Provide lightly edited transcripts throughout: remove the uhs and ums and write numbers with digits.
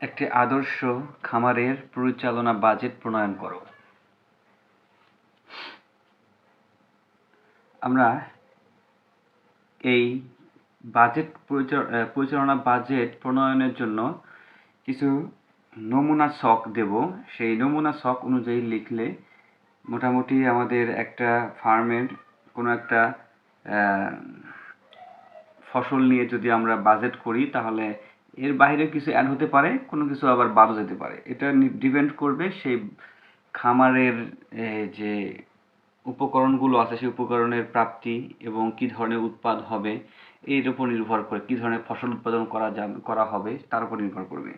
একটি আদর্শ খামারের পরিচালনা বাজেট প্রণয়ন করো। আমরা এই পরিচালনা বাজেট প্রণয়নের জন্য কিছু নমুনা ছক দেব। সেই নমুনা ছক অনুযায়ী লিখলে মোটামুটি আমাদের একটা ফার্মের কোনো একটা ফসল নিয়ে যদি আমরা বাজেট করি তাহলে এর বাইরে কিছু অ্যাড হতে পারে, কোনো কিছু আবার বাদও যেতে পারে। এটা ডিপেন্ড করবে সেই খামারের যে উপকরণগুলো আছে সেই উপকরণের প্রাপ্তি এবং কী ধরনের উৎপাদ হবে এর উপর নির্ভর করে, কী ধরনের ফসল উৎপাদন করা হবে তার উপর নির্ভর করবে।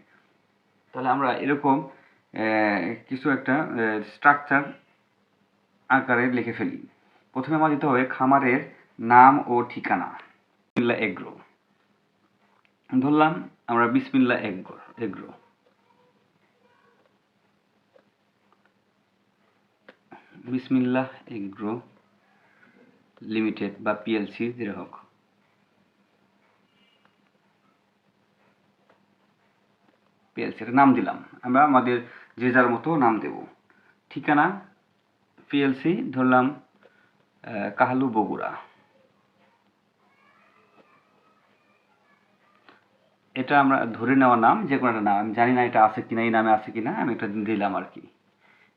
তাহলে আমরা এরকম কিছু একটা স্ট্রাকচার আকারে লিখে ফেলি। প্রথমে আমার দিতে হবে খামারের নাম ও ঠিকানা। বিসমিল্লাহ এগ্রো ধরলাম আমরা, বিসমিল্লাহ এগ্রো। বিসমিল্লাহ এগ্রো লিমিটেড বা পিএলসি যেটা হোক। পিএলসির নাম দিলাম, আমরা আমাদের যে যার মতো নাম দেব। ঠিকানা পিএলসি ধরলাম কাহালু বগুড়া। এটা আমরা ধরে নেওয়া নাম, যে কোনো একটা নাম, আমি জানি না এটা আছে কিনা, এই নামে আছে কিনা, আমি একটা দিলাম আর কি।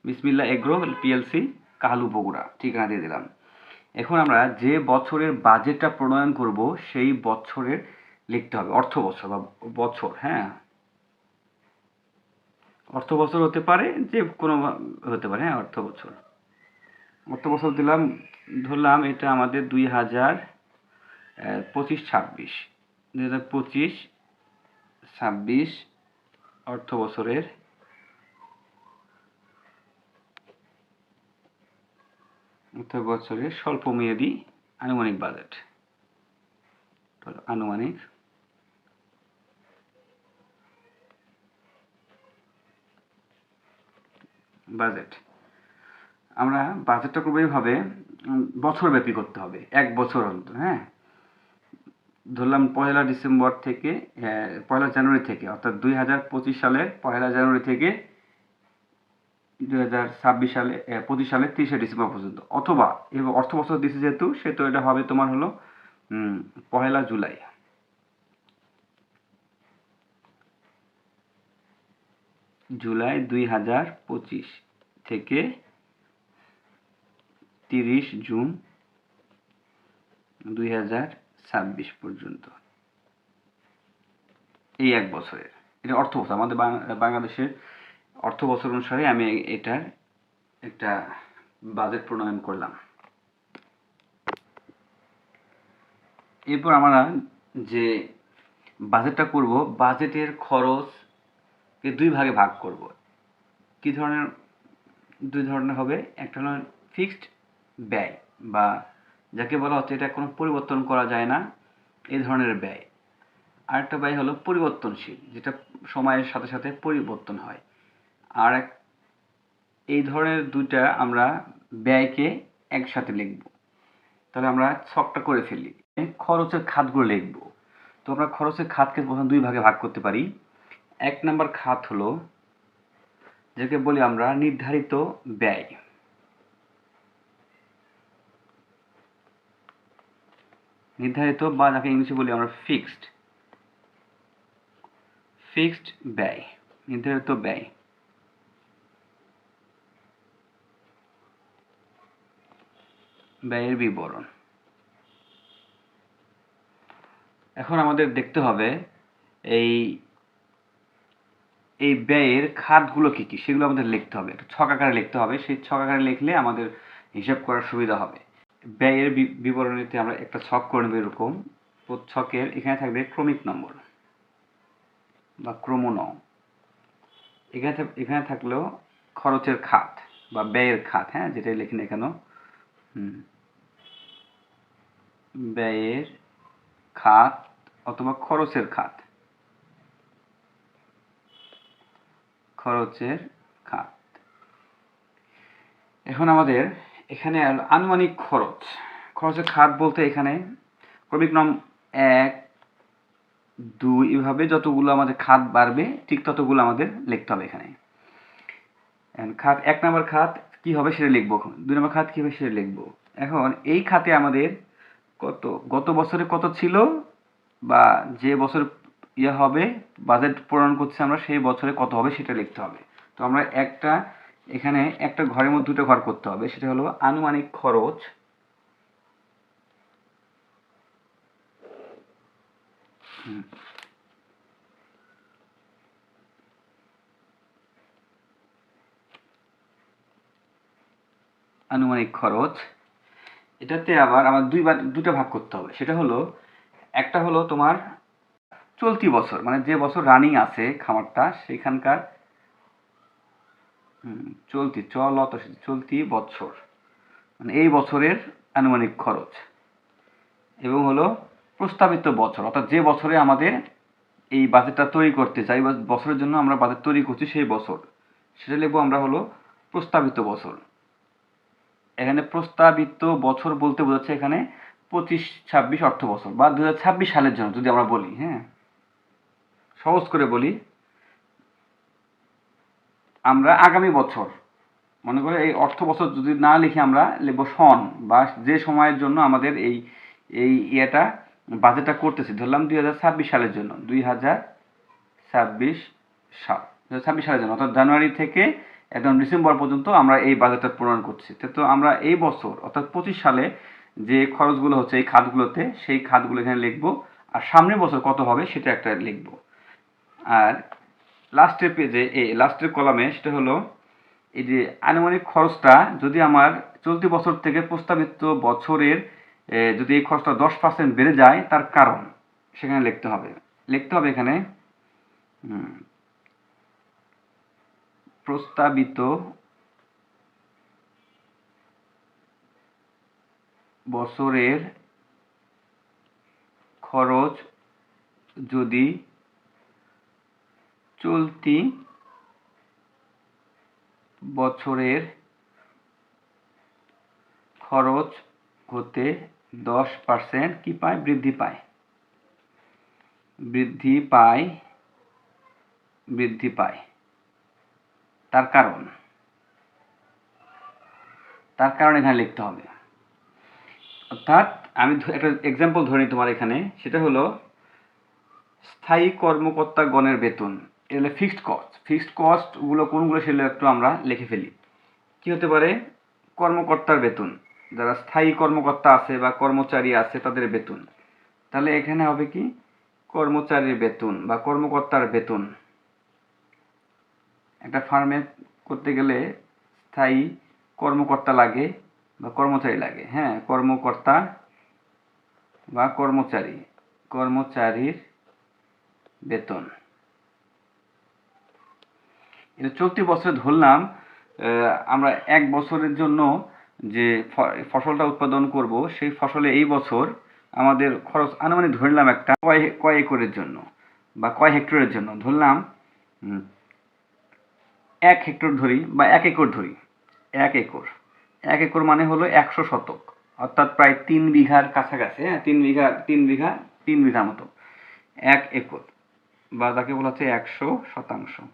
বিসমিল্লাহ এগ্রো পিএলসি কাহালু বগুড়া, ঠিকানা দিয়ে দিলাম। এখন আমরা যে বছরের বাজেটটা প্রণয়ন করব সেই বছরের লিখতে হবে, অর্থ বছর বা বছর। হ্যাঁ, অর্থ বছর হতে পারে, যে কোনো হতে পারে। হ্যাঁ, অর্থ বছর দিলাম, ধরলাম এটা আমাদের 2025-26 অর্থ বছরের স্বল্প মেয়াদী আনুমানিক বাজেট। আনুমানিক বাজেট আমরা বাজেটটা করবো এইভাবে, বছরব্যাপী করতে হবে, এক বছর অন্তর। হ্যাঁ, ধরলাম 1 থেকে 1 জানুয়ারি থেকে, অর্থাৎ 2025 সালের 1 জানুয়ারি থেকে 25 সালের 30 ডিসেম্বর পর্যন্ত। অথবা এবার অর্থ বছর দিচ্ছে যেহেতু, সেহেতু এটা হবে তোমার হলো 1 জুলাই। জুলাই 2025 থেকে 30 জুন 2026 পর্যন্ত, এই এক বছরের। এটা অর্থ বছর, আমাদের বাংলাদেশের অর্থ বছর অনুসারে আমি এটার একটা বাজেট প্রণয়ন করলাম। এরপর আমরা যে বাজেটটা করব, বাজেটের খরচকে 2 ভাগে ভাগ করব। কি ধরনের? 2 ধরনের হবে। একটা হলো ফিক্সড ব্যয়, বা যাকে বলা হচ্ছে এটা কোনো পরিবর্তন করা যায় না এই ধরনের ব্যয়। আরেকটা ব্যয় হলো পরিবর্তনশীল, যেটা সময়ের সাথে সাথে পরিবর্তন হয়। আর এই ধরনের দুইটা আমরা ব্যয়কে একসাথে লিখব। তাহলে আমরা ছকটা করে ফেলি, খরচের খাতগুলো লিখব। তো আমরা খরচের খাতকে প্রথম 2 ভাগে ভাগ করতে পারি। 1 নম্বর খাত হলো যাকে বলি আমরা নির্ধারিত ব্যয়। নির্ধারিত, বা যাকে ইংলিশে বলি আমরা ফিক্সড ব্যয়, নির্ধারিত ব্যয়। ব্যয়ের বিবরণ। এখন আমাদের দেখতে হবে এই ব্যয়ের খাতগুলো কি কি, সেগুলো আমাদের লিখতে হবে, একটা ছক আকারে লিখতে হবে। সেই ছক আকারে লিখলে আমাদের হিসাব করার সুবিধা হবে। ব্যয়ের বিবরণীতে আমরা একটা ছক করে নেব এরকম। ছকের এখানে থাকবে ক্রমিক নম্বর বা ক্রমণ। এখানে থাকলো খরচের খাত বা ব্যয়ের খাত। হ্যাঁ, যেটাই লিখি না কেন, ব্যয়ের খাত অথবা খরচের খাত। এখন আমাদের এখানে আনুমানিক খরচের খাত বলতে এখানে ক্রমিক নং 1, 2 এভাবে যতগুলো আমাদের খাত বাড়বে ঠিক ততগুলো আমাদের লিখতে হবে এখানে। খাত 1 নম্বর খাত কি হবে সেটা লিখবো, 2 নম্বর খাত কি হবে সেটা লিখবো। এখন এই খাতে আমাদের গত বছরে কত ছিল বা যে বছর হবে বাজেট প্রণয়ন করছি আমরা সেই বছরে কত হবে সেটা লিখতে হবে। তো আমরা এখানে একটা ঘরের মধ্যে 2টা ঘর করতে হবে, সেটা হলো আনুমানিক খরচ আনুমানিক খরচ এটাতে আবার আমার 2টা ভাগ করতে হবে। সেটা হলো একটা হলো তোমার চলতি বছর, মানে যে বছর রানিং আছে খামারটা সেখানকার চলতি বছর, মানে এই বছরের আনুমানিক খরচ, এবং হলো প্রস্তাবিত বছর, অর্থাৎ যে বছরে আমাদের এই বাজেটটা তৈরি করতে চাই বা বছরের জন্য আমরা বাজেট তৈরি করছি সেই বছর, সেটা লিখবো আমরা হলো প্রস্তাবিত বছর। এখানে প্রস্তাবিত বছর বলতে বোঝাচ্ছে এখানে 25-26 অর্থ বছর বা 2026 সালের জন্য যদি আমরা বলি, হ্যাঁ সহজ করে বলি, আমরা আগামী বছর মনে করে এই অর্থ বছর যদি না লিখে আমরা লিখবো সন, বা যে সময়ের জন্য আমাদের এই ইয়েটা বাজেটটা করতেছি, ধরলাম 2026 সালের জন্য, 2026 সালের জন্য, অর্থাৎ জানুয়ারি থেকে একদম ডিসেম্বর পর্যন্ত আমরা এই বাজেটটা প্রণয়ন করছি। তো আমরা এই বছর অর্থাৎ 25 সালে যে খরচগুলো হচ্ছে এই খাতগুলোতে, সেই খাতগুলো এখানে লিখবো, আর সামনের বছর কত হবে সেটা একটা লিখবো। আর লাস্টের পেজে লাস্টের কলামে সেটা হলো এই যে আনুমানিক খরচটা যদি আমার চলতি বছর থেকে প্রস্তাবিত বছরের যদি এই খরচটা 10% বেড়ে যায় তার কারণ সেখানে লিখতে হবে এখানে প্রস্তাবিত বছরের খরচ যদি চলতি বছরের খরচ হতে 10% কি পায়, বৃদ্ধি পায় তার কারণ এখানে লিখতে হবে। অর্থাৎ আমি একটা এক্সাম্পল ধরে নিই তোমার এখানে, সেটা হলো স্থায়ী কর্মকর্তাগণের বেতন, এগুলো ফিক্সড কস্টগুলো কোনগুলো সেগুলো একটু আমরা লিখে ফেলি। কি হতে পারে, কর্মকর্তার বেতন, যারা স্থায়ী কর্মকর্তা আছে বা কর্মচারী আছে তাদের বেতন, তাহলে এখানে হবে কি কর্মচারীর বেতন বা কর্মকর্তার বেতন। একটা ফার্মে করতে গেলে স্থায়ী কর্মকর্তা লাগে বা কর্মচারী লাগে, হ্যাঁ কর্মকর্তা বা কর্মচারীর বেতন। এটা চলতি বছরে ধরলাম আমরা 1 বছরের জন্য যে ফসলটা উৎপাদন করব সেই ফসলে এই বছর আমাদের খরচ আনুমানিক ধরলাম একটা কয় একরের জন্য বা কয় হেক্টরের জন্য, ধরলাম 1 হেক্টর ধরি বা 1 একর ধরি। 1 একর মানে হলো 100 শতক, অর্থাৎ প্রায় 3 বিঘার কাছাকাছি, হ্যাঁ 3 বিঘার মতো 1 একর, বা যাকে বলা হচ্ছে 100%।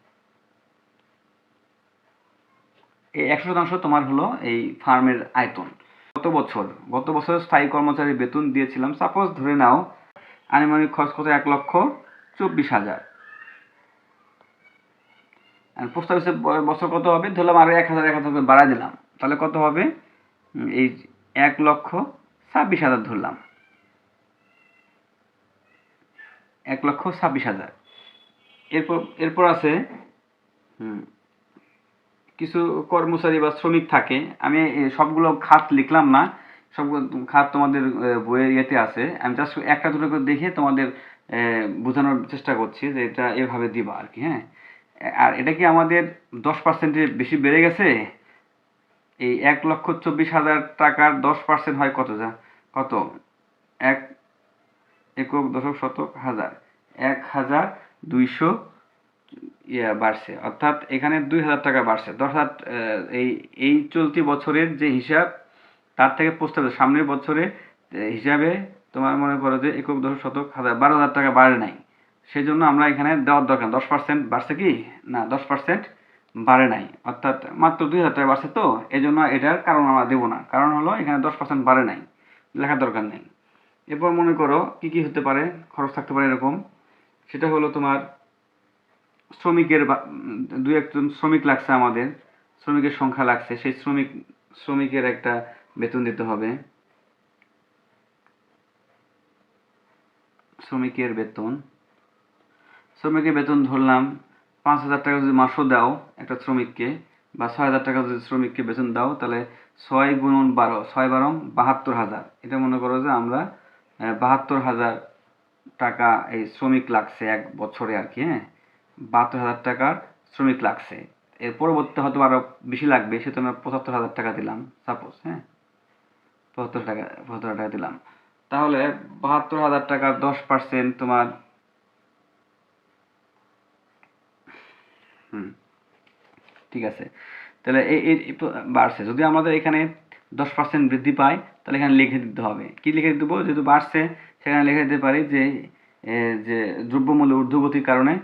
এই 100% তোমার হলো এই ফার্মের আয়তন। গত বছর স্থায়ী কর্মচারী বেতন দিয়েছিলাম, সাপোজ ধরে নাও আনুমানিক খরচ কত, 1,24,000। প্রস্তাবিত বছর কত হবে, ধরলাম আরো 1,000 করে বাড়াই দিলাম, তাহলে কত হবে, এই 1,26,000 ধরলাম, 1,26,000। এরপর আছে কিছু কর্মচারী বা শ্রমিক থাকে, আমি সবগুলো খাত লিখলাম না, সবগুলো খাত তোমাদের বইয়ের ইয়েতে আছে, আমি জাস্ট একটা দুটো করে দেখে তোমাদের বোঝানোর চেষ্টা করছি যে এটা এভাবে দিবা আর কি, হ্যাঁ। আর এটা কি আমাদের 10%-এর বেশি বেড়ে গেছে, এই 1,24,000 টাকার 10% হয় কত, 1 একক দশক শতক হাজার, 1,200 বাড়ছে, অর্থাৎ এখানে 2,000 টাকা বাড়ছে। অর্থাৎ এই চলতি বছরের যে হিসাব তার থেকে প্রস্তাবিত সামনের বছরে হিসাবে তোমার মনে করো যে একক দশক শতক হাজার 12,000 টাকা বাড়ে নাই, সেই জন্য আমরা এখানে দেওয়ার দরকার 10% বাড়ছে কি না 10% বাড়ে নাই, অর্থাৎ মাত্র 2,000 টাকা বাড়ছে, তো এই জন্য এটার কারণ আমরা দেবো না, কারণ হলো এখানে 10% বাড়ে নাই, লেখার দরকার নেই। এরপর মনে করো কি কি হতে পারে, খরচ থাকতে পারে এরকম, সেটা হলো তোমার শ্রমিকের দুই একজন শ্রমিক লাগছে, আমাদের শ্রমিকের সংখ্যা লাগছে, সেই শ্রমিকের একটা বেতন দিতে হবে, শ্রমিকের বেতন ধরলাম 5,000 টাকা যদি মাসও দাও একটা শ্রমিককে, বা 6,000 টাকা যদি শ্রমিককে বেতন দাও, তাহলে 6 গুণন 12, 6 12 72,000, এটা মনে করো যে আমরা 72,000 টাকা এই শ্রমিক লাগছে এক বছরে আর কি, হ্যাঁ 72,000 টাকার শ্রমিক লাগছে। এর পরবর্তী হয়তো আরো বেশি লাগবে, সেটা আমরা 75,000 টাকা দিলাম সাপোজ, হ্যাঁ 75,000 টাকা দিলাম। তাহলে 72,000 টাকার 10% তোমার ঠিক আছে, তাহলে এই বাড়ছে, যদি আমাদের এখানে 10% বৃদ্ধি পায় তাহলে এখানে লিখে দিতে হবে, কি লিখে দেবো, যেহেতু বাড়ছে সেখানে লিখে দিতে পারি যে যে দ্রব্যমূল্য ঊর্ধ্বগতির কারণে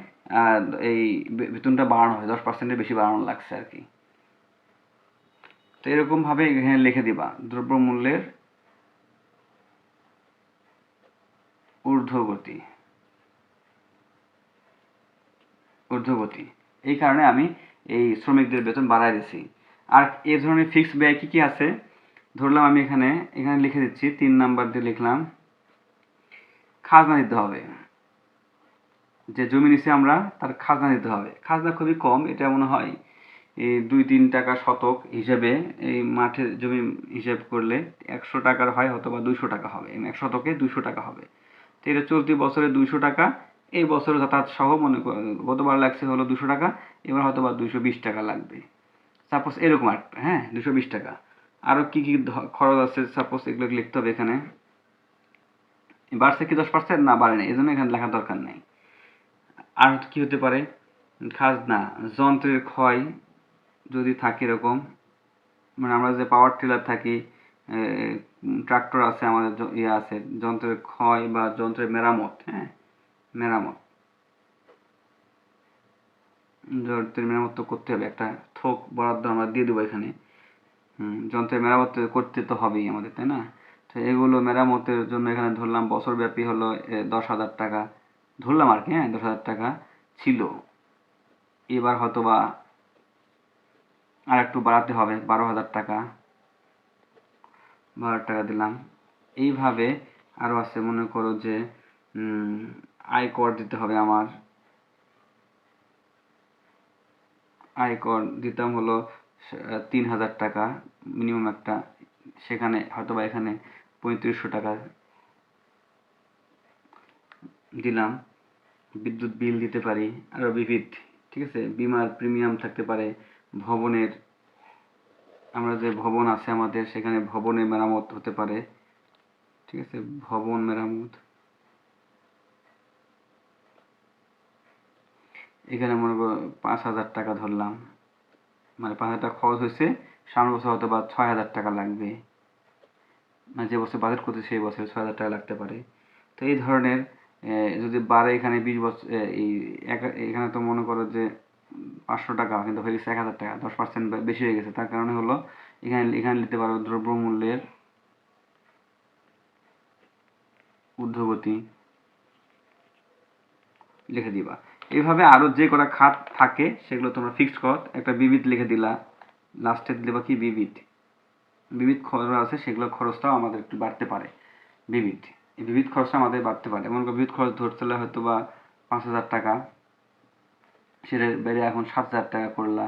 এই বেতনটা বাড়ানো হয়, 10%-এর বেশি বাড়ানো লাগছে আর কি। তো এরকম ভাবে এখানে লিখে দিবা দ্রব্যমূল্যের ঊর্ধ্বগতি, এই কারণে আমি এই শ্রমিকদের বেতন বাড়াই দিছি। আর এই ধরনের ফিক্সড ব্যয় কি কি আছে ধরলাম আমি এখানে লিখে দিচ্ছি, 3 নাম্বার দিয়ে লিখলাম, খাজনা দিতে হবে, যে জমি নিছি আমরা তার খাজনা দিতে হবে, খাজনা খুবই কম, এটা মনে হয় এই 2-3 টাকা শতক হিসেবে, এই মাঠের জমি হিসেব করলে 100 টাকার হয়, অথবা 200 টাকা হবে, 1 শতকে 200 টাকা হবে। তো এটা চলতি বছরে 200 টাকা, এই বছরে যাতায়াত সহ মনে গতবার লাগছে হলো 200 টাকা, এবার হয়তো বা 220 টাকা লাগবে সাপোজ, এরকম আর হ্যাঁ 220 টাকা। আরও কি কি খরচ আছে সাপোজ এগুলো লিখতে হবে এখানে। বাড়ছে কি 10%? না বাড়ে না, এই জন্য এখানে লেখার দরকার নেই। আর কি হতে পারে, খাজনা, যন্ত্রের ক্ষয় যদি থাকে এরকম, মানে আমরা যে পাওয়ার টিলার থাকি, ট্রাক্টর আছে আমাদের, ইয়ে আছে, যন্ত্রের ক্ষয় বা যন্ত্রের মেরামত, হ্যাঁ মেরামত, যন্ত্রের মেরামত তো করতে হবে, একটা থোক বরাদ্দ আমরা দিয়ে দেবো এখানে, যন্ত্রের মেরামত করতে তো হবেই আমাদের, তাই না? তো এগুলো মেরামতের জন্য এখানে ধরলাম বছরব্যাপী হলো 10,000 টাকা ধরলাম আর কি, হ্যাঁ 10,000 টাকা ছিল, এবার হয়তো বা আর একটু বাড়াতে হবে, 12,000 টাকা, 12 টাকা দিলাম। এইভাবে আরো আছে, মনে করো যে আয় কর দিতে হবে আমার, আয় কর দিতাম হলো 3,000 টাকা মিনিমাম একটা, সেখানে হয়তো বা এখানে 3500 টাকা দিলাম। বিদ্যুৎ বিল দিতে পারি, আরো বিবিধ, ঠিক আছে, বিমার প্রিমিয়াম থাকতে পারে, ভবনের, আমরা যে ভবন আছে আমাদের সেখানে ভবনের মেরামত হতে পারে, ঠিক আছে, ভবন মেরামত, এখানে মনে করো 5,000 টাকা ধরলাম, মানে 5,000 টাকা খরচ হয়েছে, সামনের বছর হয়তো বা 6,000 টাকা লাগবে, মানে যে বছর বাজেট করতে সেই বছরে 6,000 টাকা লাগতে পারে। তো এই ধরনের যদি বাড়ে এখানে 20 বছর, এই এখানে তো মনে করো যে 500 টাকা, কিন্তু হয়ে গেছে 1,000 টাকা, 10% বেশি হয়ে গেছে, তার কারণে হলো এখানে নিতে পারো দ্রব্যমূল্যের ঊর্ধ্বগতি লিখে দিবা। এইভাবে আরো যে কটা খাত থাকে সেগুলো তোমরা ফিক্সড কর, একটা বিবিধ লিখে দিলা, লাস্টে দিবা কি বিবিধ খরচ আছে, সেগুলো খরচটাও আমাদের একটু বাড়তে পারে, এই বিবিধ খরচটা আমাদের বাড়তে পারে, এমন বিবিধ খরচ ধরতে হয়তো বা 5,000 টাকা, সেটা বেড়ে এখন 7,000 টাকা করলা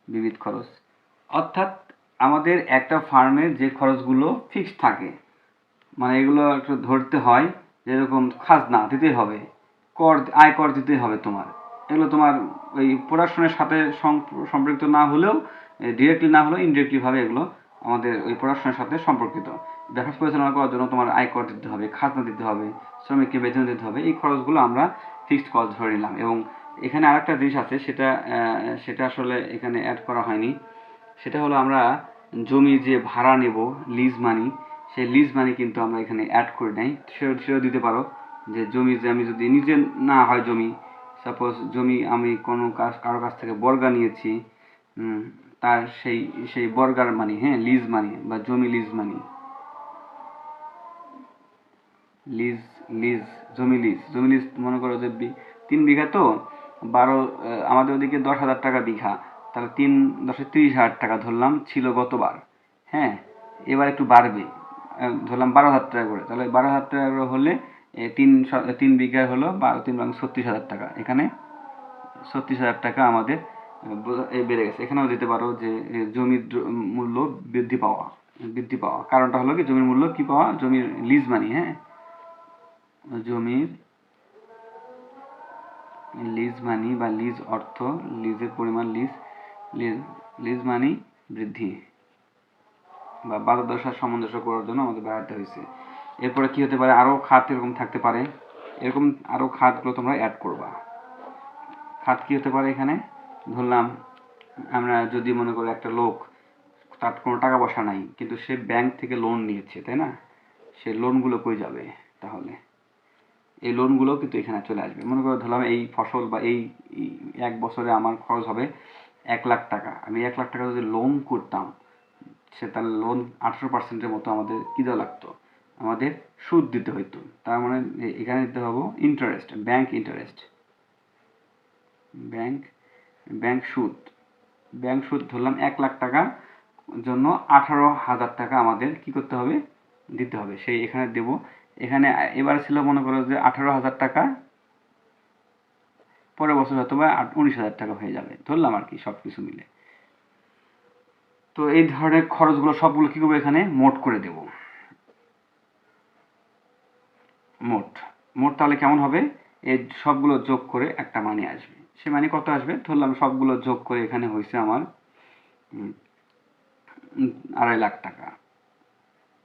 বিবিধ খরচ। অর্থাৎ আমাদের একটা ফার্মের যে খরচগুলো ফিক্সড থাকে, মানে এগুলো একটু ধরতে হয়, যেরকম খাজনা দিতে হবে, আয় কর দিতে হবে তোমার, এগুলো তোমার ওই প্রোডাকশনের সাথে সম্পর্কিত না হলেও, ডিরেক্টলি না হলেও ইনডিরেক্টলি ভাবে এগুলো আমাদের ওই প্রোডাকশনের সাথে সম্পর্কিত। ব্যবসা পরিচালনা করার জন্য তোমার আয় কর দিতে হবে, খাজনা দিতে হবে, শ্রমিককে বেতন দিতে হবে, এই খরচগুলো আমরা ফিক্সড কস্ট ধরে নিলাম। এবং এখানে আরেকটা জিনিস আছে, সেটা আসলে এখানে অ্যাড করা হয়নি, সেটা হলো আমরা জমি যে ভাড়া নেব লিজ মানি, সেই লিজ মানি কিন্তু আমরা এখানে অ্যাড করে নাই, সেটাও দিতে পারো, যে জমি যে আমি যদি নিজে না হয় জমি, সাপোজ জমি আমি কোনো কারো কাছ থেকে বর্গা নিয়েছি, তার সেই বর্গার মানি, হ্যাঁ, লিজ মানি বা জমি লিজ মানি, লিজ লিজ জমি লিজ মনে করো যে 3 বিঘা, তো 12 আমাদের ওদিকে 10,000 টাকা বিঘা, তাহলে 3 10 30,000 টাকা ধরলাম ছিল গতবার, হ্যাঁ, এবার একটু বাড়বে, ধরলাম 12,000 টাকা করে, তাহলে 12,000 টাকা করে হলে 3 বিঘায় হলো 3 36,000 টাকা, এখানে 36,000 টাকা আমাদের বেড়ে গেছে। এখানেও দিতে পারো যে জমির মূল্য বৃদ্ধি পাওয়া কারণটা হলো কি, জমির মূল্য কি পাওয়া, জমির লিজ মানি, হ্যাঁ, জমির লিজ মানি বা লিজ অর্থ, লিজের পরিমাণ, লিজ মানি বৃদ্ধি বা বাজার দরের সাথে সামঞ্জস্য করার জন্য আমাদের বাড়াতে হয়েছে। এরপরে কি হতে পারে, আরও খাত এরকম থাকতে পারে, এরকম আরও খাতগুলো তোমরা অ্যাড করবা। খাত কি হতে পারে, এখানে ধরলাম আমরা যদি মনে করি একটা লোক, তার কোনো টাকা পয়সা নাই, কিন্তু সে ব্যাংক থেকে লোন নিয়েছে, তাই না, সে লোনগুলো কই যাবে, তাহলে এই লোনগুলো কিন্তু এখানে চলে আসবে। মনে করো ধরলাম এই ফসল বা এই 1 বছরে আমার খরচ হবে 1 লাখ টাকা, আমি 1 লাখ টাকা যদি লোন করতাম, সে তার লোন 18% মতো আমাদের কী দেওয়া লাগতো, আমাদের সুদ দিতে হইতো। তার মানে এখানে দিতে হবে ইন্টারেস্ট, ব্যাংক ইন্টারেস্ট, ব্যাংক সুদ ধরলাম 1 লাখ টাকার জন্য 18,000 টাকা আমাদের কি করতে হবে, দিতে হবে, সেই এখানে দেব। এখানে এবার ছিল মনে করো যে 18,000 টাকা, পরের বছর হয়তো বা 19,000 টাকা হয়ে যাবে, ধরলাম আর কি, সব কিছু মিলে। তো এই ধরনের খরচগুলো সবগুলো কি করবো, এখানে মোট করে দেব। মোট তাহলে কেমন হবে, এই সবগুলো যোগ করে একটা মানি আসবে। সে মানি কত আসবে, ধরলাম সবগুলো যোগ করে এখানে হয়েছে আমার 2.5 লাখ টাকা,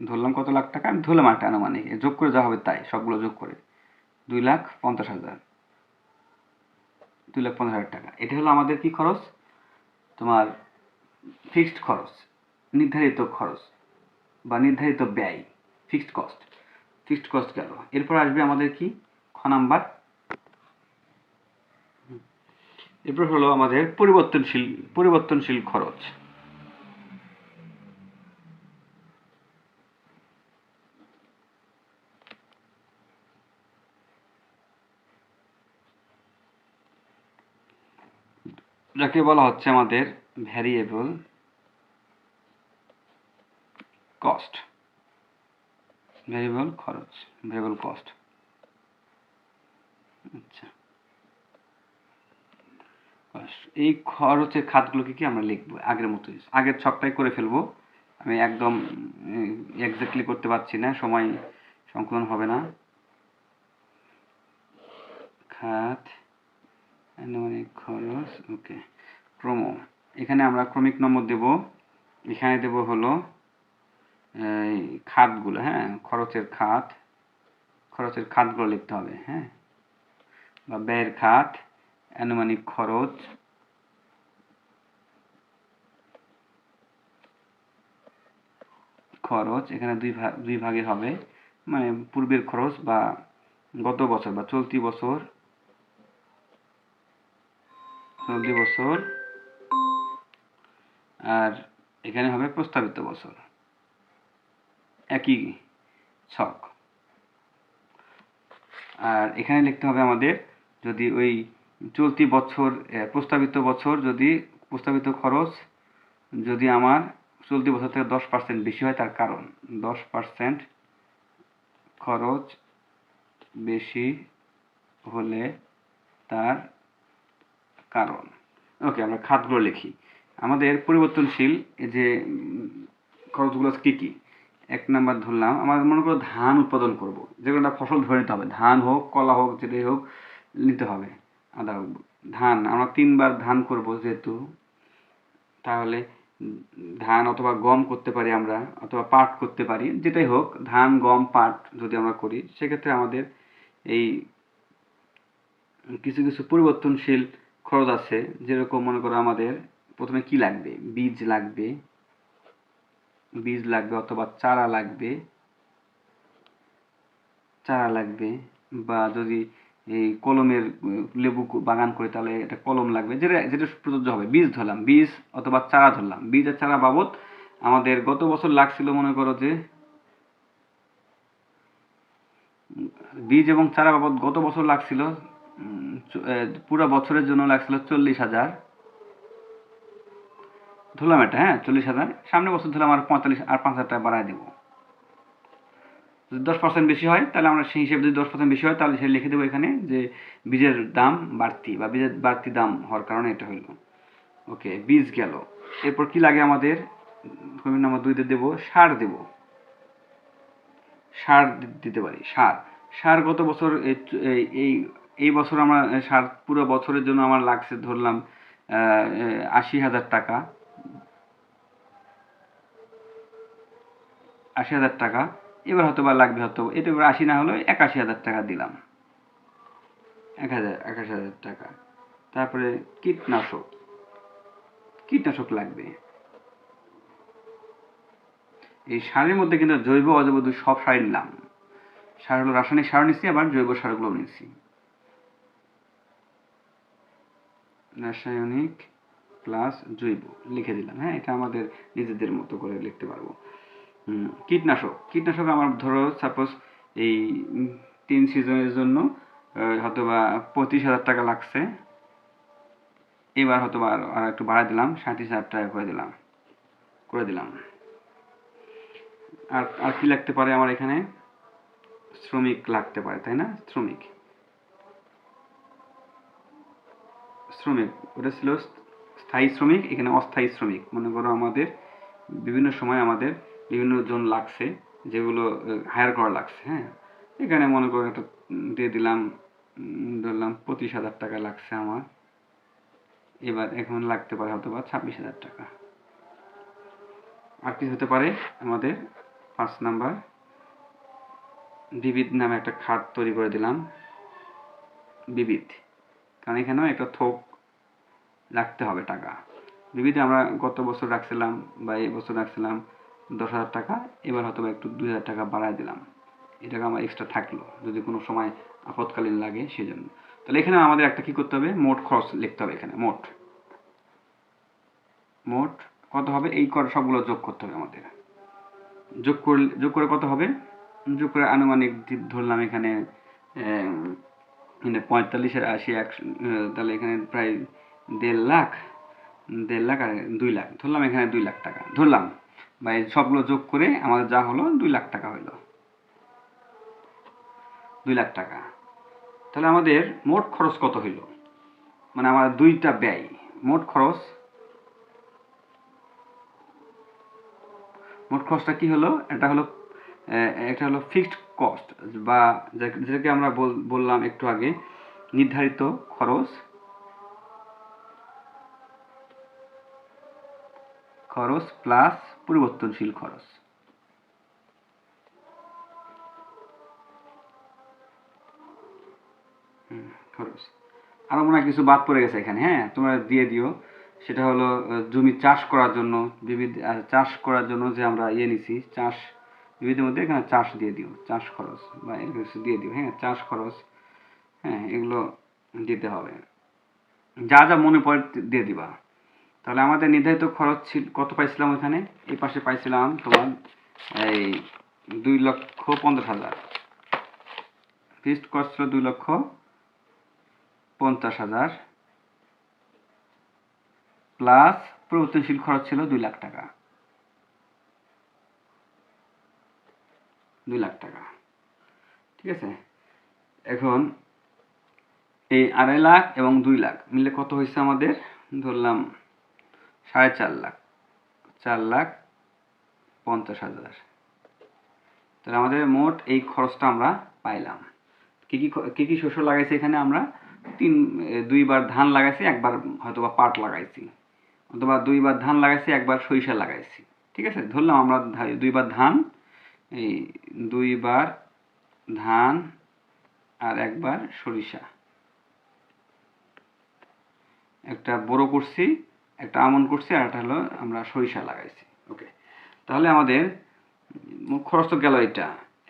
ধরলাম কত লাখ টাকা, আমি ধরলাম একটা আনুমানিক, যোগ করে যা হবে তাই, সবগুলো যোগ করে 2,50,000, 2,50,000 টাকা। এটা হলো আমাদের কি খরচ, তোমার ফিক্সড খরচ, নির্ধারিত খরচ বা নির্ধারিত ব্যয়, ফিক্সড কস্ট গেল। এরপর আসবে আমাদের কি, খ নাম্বার, এরপর হলো আমাদের পরিবর্তনশীল খরচ। যাকে বলা হচ্ছে আমাদের ভ্যারিয়েবল কস্ট, ভ্যারিয়েবল কস্ট। আচ্ছা, এই খরচের খাতগুলো কি আমরা লিখবো আগের মতোই, আগের ছকটাই করে ফেলবো। আমি একদম এক্স্যাক্টলি করতে পারছি না, সময় সংকলন হবে না। খাত, আনুমানিক খরচ, ওকে, এখানে আমরা ক্রমিক নম্বর দেব, এখানে দেব হলো খাতগুলো, হ্যাঁ, খরচের খাতগুলো লিখতে হবে, হ্যাঁ, বা ব্যয়ের খাত, আনুমানিক খরচ এখানে দুই ভাগে হবে, মানে পূর্বের খরচ বা গত বছর বা চলতি বছর, আর এখানে হবে প্রস্তাবিত বছর, একই ছক। আর এখানে লিখতে হবে আমাদের, যদি ওই চলতি বছর প্রস্তাবিত খরচ যদি আমার চলতি বছর থেকে 10% বেশি হয়, তার কারণ 10% খরচ বেশি হলে তার কারণ। ওকে, আমরা খাতগুলো লিখি। আমাদের পরিবর্তনশীল যে খরচগুলো কি কি, 1 নাম্বার ধরলাম, আমাদের মনে করো ধান উৎপাদন করব, যেগুলো একটা ফসল ধরে নিতে হবে, ধান হোক, কলা হোক, যেটাই হোক নিতে হবে। আদা ধান, আমরা 3 বার ধান করব যেহেতু, তাহলে ধান অথবা গম করতে পারি আমরা, অথবা পাট করতে পারি, যেটাই হোক, ধান, গম, পাট যদি আমরা করি, সেক্ষেত্রে আমাদের এই কিছু পরিবর্তনশীল খরচ আছে। যেরকম মনে করো আমাদের প্রথমে কি লাগবে, বীজ লাগবে অথবা চারা লাগবে, বা যদি এই কলমের লেবু বাগান করি তাহলে এটা কলম লাগবে, যেটা যেটা প্রযোজ্য হবে। বীজ ধরলাম, বীজ অথবা চারা ধরলাম, বীজ আর চারা বাবদ আমাদের গত বছর লাগছিল মনে করো যে বীজ এবং চারা বাবদ গত বছর লাগছিল পুরো বছরের জন্য লাগছিল 40,000, ধরলাম এটা, হ্যাঁ 40,000। সামনে বছর ধরলাম আর 45 আর 5,000 টাকা বাড়ায় দেবো। যদি 10% বেশি হয় তাহলে আমরা সেই হিসেবে, যদি 10% বেশি হয় তাহলে সেটা লিখে দেবো এখানে যে বীজের দাম বাড়তি বা বীজের বাড়তি দাম হওয়ার কারণে এটা হইল। ওকে, বীজ গেল। এরপর কি লাগে আমাদের, কমিউন নাম্বার 2 দেবো সার, দেবো সার দিতে পারি। সার, সার গত বছর এই এই বছর আমরা সার পুরো বছরের জন্য আমার লাগছে ধরলাম 80,000 টাকা, 80,000 টাকা। এবার হয়তো বা লাগবে, হয়তো এটা এবার 80 না হলেও 81,000 টাকা দিলাম, 81,000 টাকা। তারপরে কীটনাশক, কীটনাশক লাগবে। এই সারের মধ্যে কিন্তু জৈব অজৈব সব সার নিলাম। সার হলো রাসায়নিক সার নিচ্ছি, আবার জৈব সারগুলো নিচ্ছি। রাসায়নিক প্লাস জৈব লিখে দিলাম, হ্যাঁ এটা আমাদের নিজেদের মতো করে লিখতে পারবো। কীটনাশক, কীটনাশক আমার ধরো সাপোজ এই 3 সিজনের জন্য হয়তোবা 25,000 টাকা লাগছে। এবার হয়তোবা আর একটু বাড়াই দিলাম, 37,000 টাকা করে দিলাম। আর আর কি লাগতে পারে আমার এখানে, শ্রমিক লাগতে পারে, তাই না? শ্রমিক, শ্রমিক ওটা ছিল স্থায়ী শ্রমিক, এখানে অস্থায়ী শ্রমিক। মনে করো আমাদের বিভিন্ন সময় আমাদের বিভিন্ন জন লাগছে, যেগুলো হায়ার করা লাগছে, হ্যাঁ এখানে মনে করো একটা দিয়ে দিলাম, ধরলাম 25,000 টাকা লাগছে আমার। এবার এখন লাগতে পারে হয়তো বা 26,000 টাকা। আর কি হতে পারে আমাদের 5 নাম্বার, বিবিধ নামে একটা খাত তৈরি করে দিলাম, বিবিধ, কারণ এখানেও একটা থোক রাখতে হবে টাকা। বিবিধে আমরা গত বছর রাখছিলাম বা এই বছর রাখছিলাম 10,000 টাকা, এবার হয়তো একটু 2,000 টাকা বাড়ায় দিলাম। এই টাকা আমার এক্সট্রা থাকলো যদি কোনো সময় আপৎকালীন লাগে সেজন্য। তাহলে এখানে আমাদের একটা কি করতে হবে, মোট খরচ লিখতে হবে এখানে। মোট মোট কত হবে, এই কর সবগুলো যোগ করতে হবে আমাদের। যোগ করে কত হবে, যোগ করে আনুমানিক ধরলাম এখানে 45-এর 80, 100, তাহলে এখানে প্রায় 1.5 লাখ, 1.5 লাখ আর 2 লাখ ধরলাম, এখানে 2 লাখ টাকা ধরলাম, বা এই সবগুলো যোগ করে আমাদের যা হলো 2 লাখ টাকা হইলো, 2 লাখ টাকা। তাহলে আমাদের মোট খরচ কত হইল, মানে আমার দুইটা ব্যয়, মোট খরচটা কি হলো, এটা হলো ফিক্সড কস্ট, বা যেটাকে আমরা বললাম একটু আগে নির্ধারিত খরচ, প্লাস পরিবর্তনশীল খরচ। আরো মনে হয় কিছু বাদ পড়ে গেছে এখানে, হ্যাঁ তোমরা দিয়ে দিও। সেটা হলো জমি চাষ করার জন্য, চাষ করার জন্য যে আমরা নিছি, চাষ বিবিধের মধ্যে এখানে চাষ দিয়ে দিও, চাষ খরচ বা এর কিছু দিয়ে দিও, হ্যাঁ চাষ খরচ, হ্যাঁ এগুলো দিতে হবে, যা যা মনে পড়ে দিয়ে দিবা। তাহলে আমাদের নির্ধারিত খরচ ছিল কত পাইছিলাম ওখানে, এই পাশে পাইছিলাম তোমার এই 2,50,000, ফিক্সড কস্ট ছিল 2,50,000, প্লাস পরিবর্তনশীল খরচ ছিল 2 লাখ টাকা, 2 লাখ টাকা, ঠিক আছে। এখন এই 2.5 লাখ এবং 2 লাখ মিলে কত হয়েছে আমাদের, ধরলাম 4.5 লাখ, 4,50,000। তাহলে আমাদের মোট এই খরচটা আমরা পাইলাম। কি কি শস্য লাগাইছি এখানে আমরা, 2বার ধান লাগাইছি, একবার হয়তোবা পাট লাগাইছি, অথবা 2বার ধান লাগাইছি, একবার সরিষা লাগাইছি, ঠিক আছে। ধরলাম আমরা 2বার ধান, এই 2বার ধান আর একবার সরিষা, একটা বড় করছি, একটা আমন করছি, আর একটা হলো আমরা সরিষা লাগাইছি। ওকে, তাহলে আমাদের খরচ তো গেল এটা।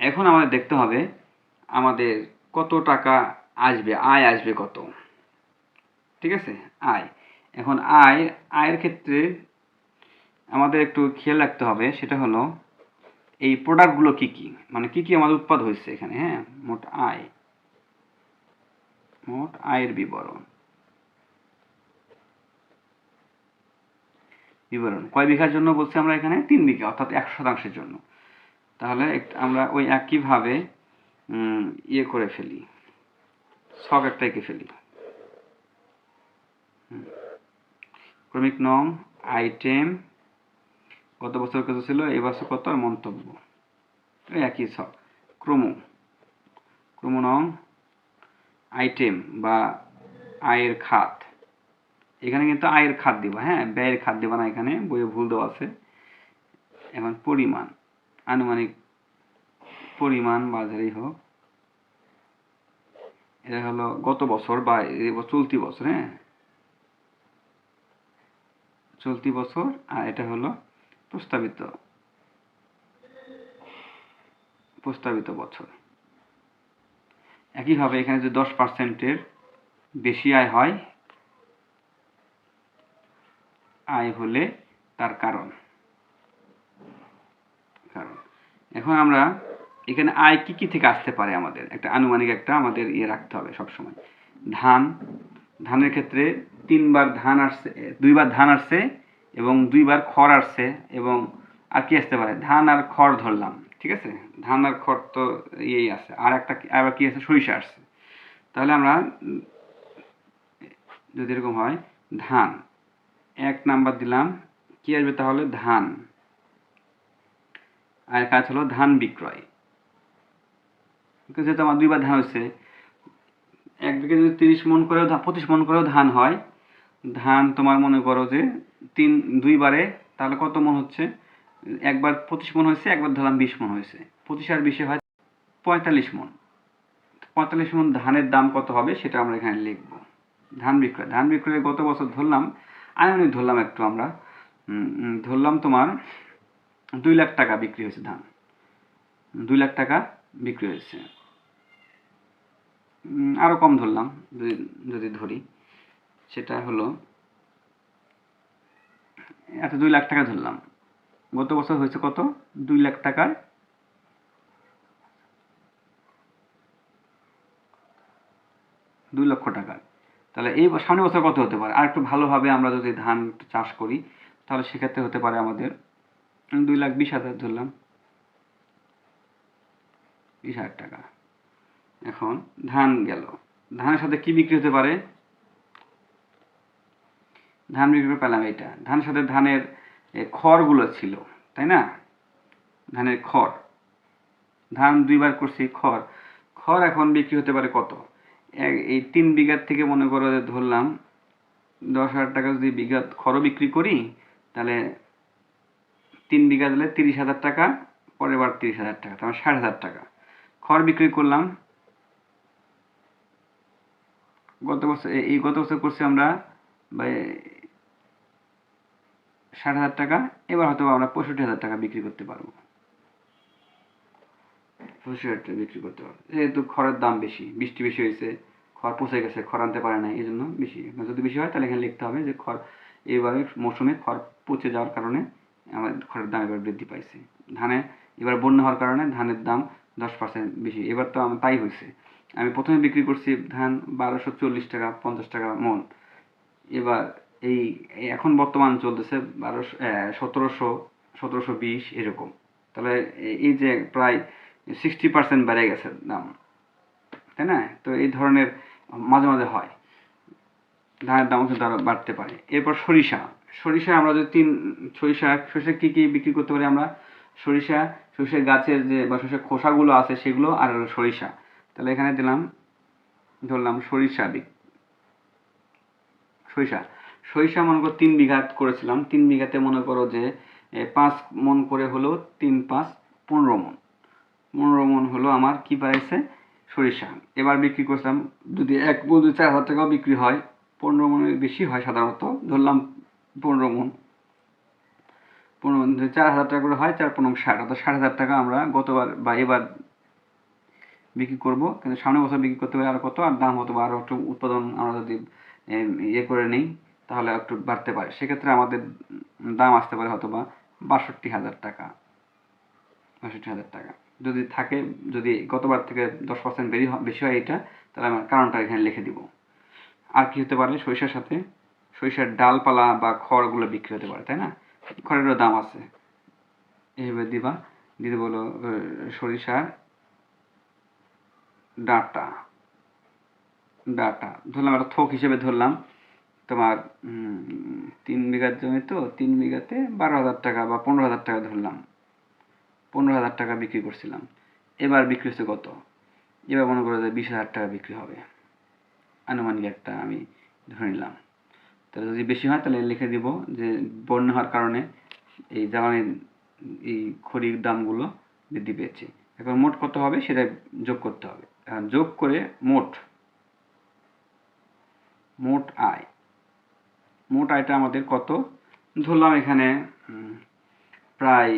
এখন আমাদের দেখতে হবে আমাদের কত টাকা আসবে, আয় আসবে কত, ঠিক আছে, আয়। এখন আয়ের ক্ষেত্রে আমাদের একটু খেয়াল রাখতে হবে, সেটা হলো এই প্রোডাক্টগুলো কি কি, মানে কি কি আমাদের উৎপাদ হয়েছে এখানে, হ্যাঁ, মোট আয়ের বিবরণ কয় বিঘার জন্য বলছি আমরা এখানে, 3 বিঘা, অর্থাৎ 100% জন্য। তাহলে আমরা ওই একইভাবে ইয়ে করে ফেলি, সব একটা এঁকে ফেলি। ক্রমিক নং, আইটেম, গত বছর কত ছিল, এবছর কত, আর মন্তব্য, একই সব। ক্রম নং, আইটেম বা আয়ের খাত, এখানে কিন্তু আয়ের খাত দিবা, হ্যাঁ, ব্যয়ের খাত দিবা না, এখানে বইয়ে ভুল দেওয়া আছে। এখন পরিমাণ, আনুমানিক পরিমাণ বাজারেই হোক, এটা হলো গত বছর বা চলতি বছর, হ্যাঁ, চলতি বছর, আর এটা হলো প্রস্তাবিত বছর। একইভাবে এখানে যদি 10%-এর বেশি আয় হয়, আয় হলে তার কারণ। এখন আমরা এখানে আয় কি কি থেকে আসতে পারে, আমাদের একটা আনুমানিক একটা আমাদের ইয়ে রাখতে হবে সবসময়। ধানের ক্ষেত্রে 3বার ধান আসছে, 2বার ধান আসছে এবং 2বার খড় আসছে, এবং আর কি আসতে পারে, ধান আর খড় ধরলাম, ঠিক আছে, ধান আর খড় তো ইয়েই আছে, আর একটা আবার কি আছে, সরিষা আসছে। তাহলে আমরা যদি এরকম হয়, ধান 1 নাম্বার দিলাম, কি আসবে তাহলে, ধান। আর কাজ হলো ধান বিক্রয়, যেহেতু আমার 2বার ধান হচ্ছে, একদিকে যদি 30 মণ করেও 25 মণ করেও ধান হয়, ধান তোমার মনে করো যে 2বারে, তাহলে কত মণ হচ্ছে, একবার 25 মণ হয়েছে, একবার ধরলাম 20 মণ হয়েছে, 25 আর 20 হয় 45 মণ। 45 মণ ধানের দাম কত হবে সেটা আমরা এখানে লিখব। ধান বিক্রয় গত বছর ধরলাম, আনুমানিক ধরলাম একটু আমরা, ধরলাম তোমার 2 লাখ টাকা বিক্রি হয়েছে ধান, 2 লাখ টাকা বিক্রি হয়েছে, আরো কম ধরলাম, যদি ধরি, সেটা হলো, আচ্ছা 2 লাখ টাকা ধরলাম, গত বছর হয়েছে কত, 2 লাখ টাকার 2 লক্ষ টাকা। তাহলে এই সামনের বছর কত হতে পারে, আর একটু ভালোভাবে আমরা যদি ধান চাষ করি, তাহলে সেক্ষেত্রে হতে পারে আমাদের 2,20,000 ধরলাম, 20,000 টাকা। এখন ধান গেল, ধানের সাথে কি বিক্রি হতে পারে, ধান বিক্রি পেলাম এইটা, ধানের সাথে ধানের খড়গুলো ছিল, তাই না, ধানের খড়, ধান 2বার করছি, খড় এখন বিক্রি হতে পারে কত, এই 3 বিঘার থেকে মনে করো যে ধরলাম 10,000 টাকা যদি বিঘা খড় বিক্রি করি, তাহলে 3 বিঘা দিলে 30,000 টাকা, পরের বার 30,000 টাকা, তাহলে 60,000 টাকা খড় বিক্রি করলাম। গত বছর করছি আমরা 60,000 টাকা, এবার হয়তো আমরা 65,000 টাকা বিক্রি করতে পারবো, 65,000 টাকা বিক্রি করতে পারবো, যেহেতু খড়ের দাম বেশি, বৃষ্টি বেশি হয়েছে, খড় পচে গেছে, খড় আনতে পারে না, এই জন্য বেশি। যদি বেশি হয় তাহলে এখানে লিখতে হবে যে খড় এইভাবে মৌসুমে খড় পচে যাওয়ার কারণে আমার খড়ের দাম এবার বৃদ্ধি পাইছে। এবার বন্যা হওয়ার কারণে ধানের দাম 10% বেশি, এবার তো আমার তাই হয়েছে। আমি প্রথমে বিক্রি করছি ধান 1240 টাকা, 50 টাকা মণ, এবার এখন বর্তমান চলতেছে 1720 এরকম। তাহলে এই যে প্রায় 60% বেড়ে গেছে দাম, তাই না, তো এই ধরনের মাঝে মাঝে হয়, ধানের দাম কিন্তু আরো বাড়তে পারে। এরপর সরিষা আমরা যদি সরিষা কি কি বিক্রি করতে পারি আমরা, সরিষার গাছের যে বা সরিষার খোসাগুলো আছে সেগুলো, আর সরিষা, তাহলে এখানে ধরলাম সরিষা মনে করো 3 বিঘা করেছিলাম, 3 বিঘাতে মনে করো যে 5 মণ করে হলো, 3 5 15 মণ, 15 মণ হলো আমার কি পাইছে, সরিষা। এবার বিক্রি করলাম, যদি 4,000 টাকাও বিক্রি হয়, 15 মণের বেশি হয় সাধারণত, ধরলাম 15 মণ, 4,000 টাকা করে হয়, 4 15 60, অর্থাৎ 60,000 টাকা আমরা গতবার বা এবার বিক্রি করব, কিন্তু সামনের বছর বিক্রি করতে পারি আরও কত, আর দাম হতো বা আরও একটু উৎপাদন আমরা যদি ইয়ে করে নিই তাহলে একটু বাড়তে পারে। সেক্ষেত্রে আমাদের দাম আসতে পারে হয়তো বা ৬২,০০০ টাকা। ৬২,০০০ টাকা যদি থাকে, যদি গতবার থেকে 10% বেশি হয় এটা, তাহলে আমার কারণটা এখানে লিখে দিব। আর কি হতে পারে, সরিষার সাথে সরিষার ডালপালা বা খড়গুলো বিক্রি হতে পারে, তাই না? খড়েরও দাম আছে, এইভাবে দিবা। দিতে বলো সরিষার ডাটা ধরলাম, একটা থোক হিসেবে ধরলাম তোমার 3 বিঘার জমি, তো 3 বিঘাতে 12,০০০ টাকা বা 15,০০০ টাকা ধরলাম, 15,০০০ টাকা বিক্রি করছিলাম। এবার বিক্রি হচ্ছে কত? এবার মনে করো যে 20,০০০ টাকা বিক্রি হবে, আনুমানিক একটা আমি ধরে নিলাম। তাহলে যদি বেশি হয় তাহলে লিখে দিব যে বন্যা হওয়ার কারণে এই জ্বালানির এই খড়ির দামগুলো বৃদ্ধি পেয়েছে। এখন মোট কত হবে সেটা যোগ করতে হবে। এখন যোগ করে মোট আয়টা আমাদের কত ধরলাম এখানে, প্রায়,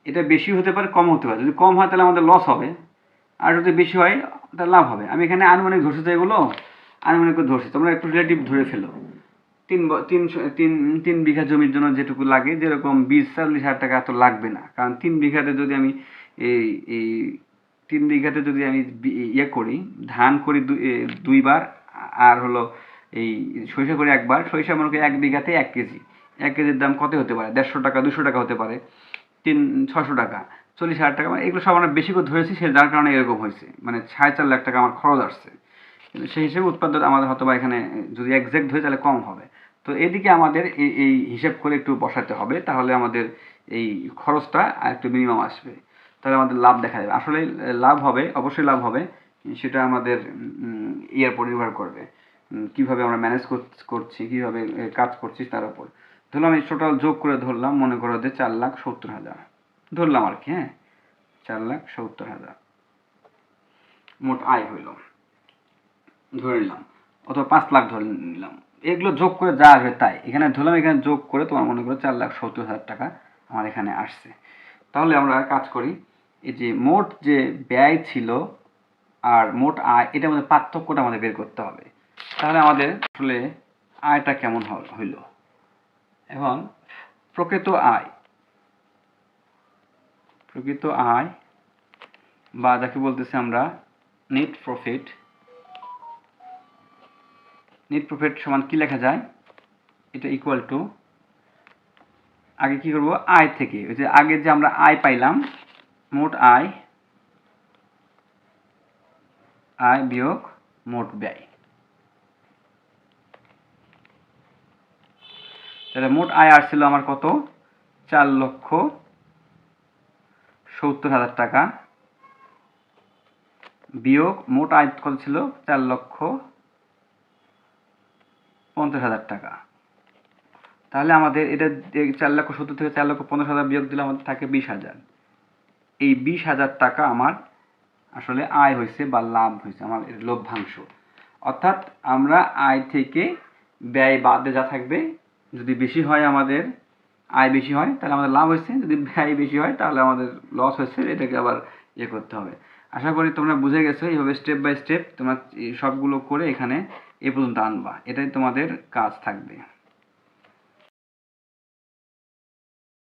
এটা বেশি হতে পারে কম হতে পারে। যদি কম হয় তাহলে আমাদের লস হবে, আর যদি বেশি হয় তাহলে লাভ হবে। আমি এখানে আনুমানিক ধরছি, তো এগুলো আনুমানিক ধরছি, তোমরা একটু রিলেটিভ ধরে ফেলো। তিন বিঘা জমির জন্য যেটুকু লাগে, যেরকম 20-40,000 টাকা এত লাগবে না, কারণ 3 বিঘাতে যদি আমি এই এই 3 বিঘাতে যদি আমি ইয়ে করি, ধান করি দুইবার, আর হলো এই সরিষা করি একবার। সরিষা মনে করি 1 বিঘাতে 1 কেজি, 1 কেজির দাম কত হতে পারে? 150 টাকা, 200 টাকা হতে পারে, 600 টাকা, 40,000 টাকা। মানে এগুলো সব আমরা বেশি করে ধরেছি, সে যার কারণে এরকম হয়েছে, মানে 4.5 লাখ টাকা আমার খরচ আসছে। কিন্তু সেই হিসেবে উৎপাদন আমাদের হয়তো বা এখানে যদি একজ্যাক্ট ধরি তাহলে কম হবে। তো এদিকে আমাদের এই হিসেব করে একটু বসাতে হবে, তাহলে আমাদের এই খরচটা একটু মিনিমাম আসবে, তাহলে আমাদের লাভ দেখা যাবে। আসলে লাভ হবে, অবশ্যই লাভ হবে, সেটা আমাদের ইয়ার উপর নির্ভর করবে, কিভাবে আমরা ম্যানেজ করছি, কিভাবে কাজ করছি তার উপর। ধরলাম এই টোটাল যোগ করে ধরলাম, মনে করো যে 4,70,000 ধরলাম আর কি, হ্যাঁ, 4,70,000 মোট আয় হইল ধরে নিলাম, অথবা 5 লাখ ধরে নিলাম। এগুলো যোগ করে যা আসবে তাই এখানে ধরলাম, এখানে যোগ করে তোমার মনে করো 4,70,000 টাকা আমার এখানে আসছে। তাহলে আমরা কাজ করি, এই যে মোট যে ব্যয় ছিল আর মোট আয়, এটার মধ্যে পার্থক্যটা আমাদের বের করতে হবে। তাহলে আমাদের আসলে আয়টা কেমন হইল। এখন প্রকৃত আয় বা যাকে বলতেছি আমরা নেট প্রফিট সমান কি লেখা যায়? এটা ইকুয়াল টু, আগে কি করব, আয় থেকে, ওই যে আগে যে আমরা আয় পাইলাম, মোট আয় বিয়োগ মোট ব্যয়। তাহলে মোট আয় আসছিল আমার কত? 4,70,000 টাকা বিয়োগ মোট আয় কত ছিল? 4,50,000 টাকা। তাহলে আমাদের এটা 4,70,000 থেকে 4,50,000 বিয়োগ দিলে আমাদের থাকে 20,000। এই 20,000 টাকা আমার আসলে আয় হয়েছে বা লাভ হয়েছে, আমার লভ্যাংশ। অর্থাৎ আমরা আয় থেকে ব্যয় বাদে যা থাকবে, যদি বেশি হয় আমাদের আয় বেশি হয় তাহলে আমাদের লাভ হয়েছে, যদি ব্যয় বেশি হয় তাহলে আমাদের লস হয়েছে, এটাকে আবার ইয়ে করতে হবে। আশা করি তোমরা বুঝে গেছো, এইভাবে স্টেপ বাই স্টেপ তোমরা সবগুলো করে এখানে এ পর্যন্ত আনবা, এটাই তোমাদের কাজ থাকবে।